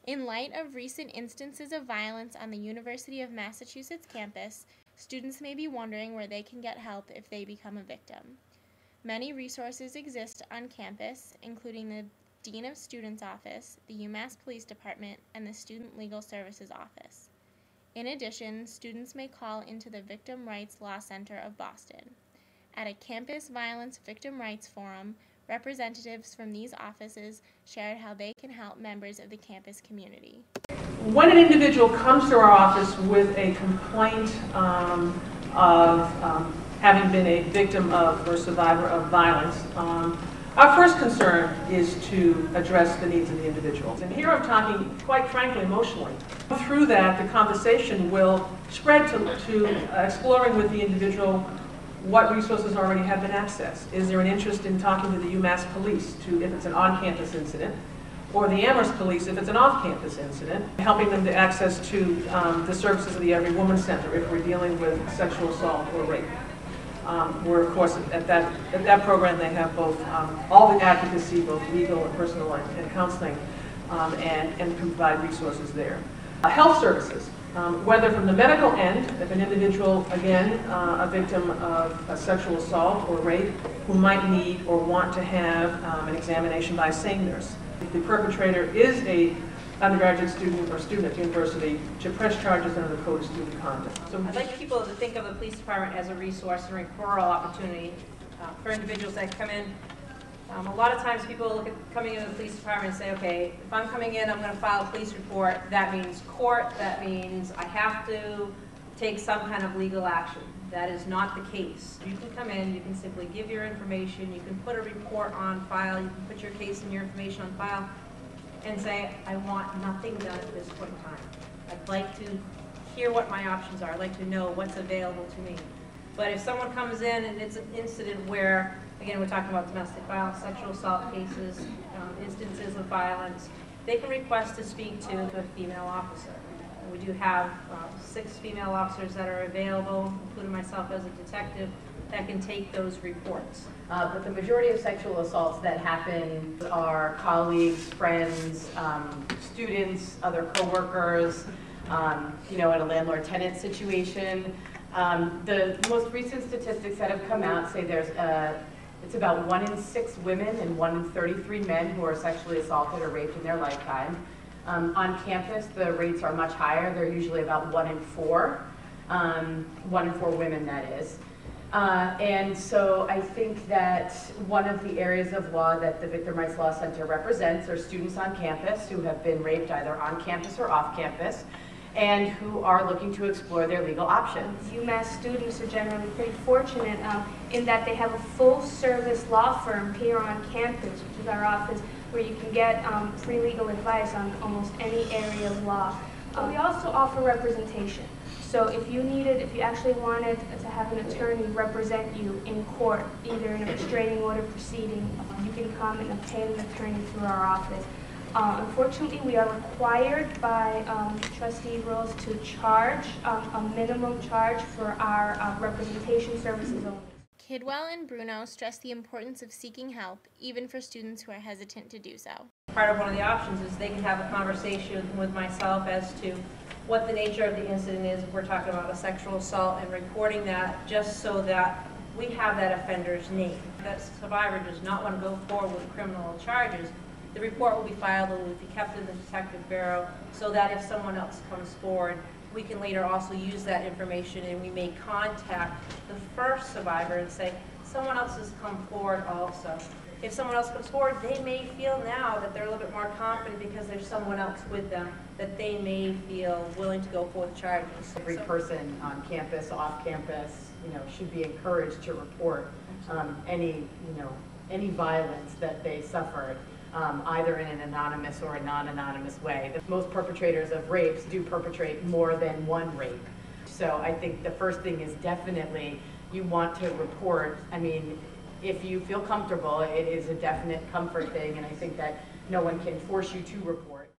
In light of recent instances of violence on the University of Massachusetts campus, students may be wondering where they can get help if they become a victim. Many resources exist on campus, including the Dean of Students Office, the UMass Police Department, and the Student Legal Services Office. In addition, students may call into the Victim Rights Law Center of Boston. At a campus violence victim rights forum, representatives from these offices shared how they can help members of the campus community. When an individual comes to our office with a complaint of having been a victim of or survivor of violence, our first concern is to address the needs of the individuals. And here I'm talking, quite frankly, emotionally. Through that, the conversation will spread to exploring with the individual what resources already have been accessed. Is there an interest in talking to the UMass police if it's an on-campus incident, or the Amherst police if it's an off-campus incident, helping them to access to the services of the Every Woman Center if we're dealing with sexual assault or rape. Where, of course, at that program they have both all the advocacy, both legal and personal and counseling, and can provide resources there. Health services, whether from the medical end, if an individual, again, a victim of a sexual assault or rape, who might need or want to have an examination by a SANE nurse. If the perpetrator is a undergraduate student or student at the university, to press charges under the Code of Student Conduct. So I'd like people to think of the police department as a resource and referral opportunity for individuals that come in. A lot of times people look at coming into the police department and say, okay, if I'm coming in, I'm going to file a police report. That means court. That means I have to take some kind of legal action. That is not the case. You can come in, you can simply give your information, you can put a report on file, you can put your case and your information on file, and say, I want nothing done at this point in time. I'd like to hear what my options are. I'd like to know what's available to me. But if someone comes in and it's an incident where, again, we're talking about domestic violence, sexual assault cases, instances of violence, they can request to speak to a female officer. We do have 6 female officers that are available, including myself as a detective, that can take those reports. But the majority of sexual assaults that happen are colleagues, friends, students, other coworkers, you know, in a landlord-tenant situation. The most recent statistics that have come out say it's about 1 in 6 women and 1 in 33 men who are sexually assaulted or raped in their lifetime. On campus, the rates are much higher. They're usually about 1 in 4, 1 in 4 women, that is. And so I think that one of the areas of law that the Victim Rights Law Center represents are students on campus who have been raped either on campus or off campus, and who are looking to explore their legal options. UMass students are generally pretty fortunate in that they have a full-service law firm here on campus, which is our office, where you can get free legal advice on almost any area of law. We also offer representation. So if you actually wanted to have an attorney represent you in court, either in a restraining order proceeding, you can come and obtain an attorney through our office. Unfortunately, we are required by trustee rules to charge a minimum charge for our representation services only. Kidwell and Bruno stress the importance of seeking help, even for students who are hesitant to do so. Part of one of the options is they can have a conversation with myself as to what the nature of the incident is. If we're talking about a sexual assault, and reporting that just so that we have that offender's name. If that survivor does not want to go forward with criminal charges, the report will be filed and will be kept in the Detective Bureau so that if someone else comes forward, we can later also use that information, and we may contact the first survivor and say, someone else has come forward also. If someone else comes forward, they may feel now that they're a little bit more confident because there's someone else with them, that they may feel willing to go forth charges. Every person on campus, off campus, you know, should be encouraged to report any violence that they suffered, either in an anonymous or a non-anonymous way. Most perpetrators of rapes do perpetrate more than one rape. So I think the first thing is definitely you want to report. I mean, if you feel comfortable, it is a definite comfort thing, and I think that no one can force you to report.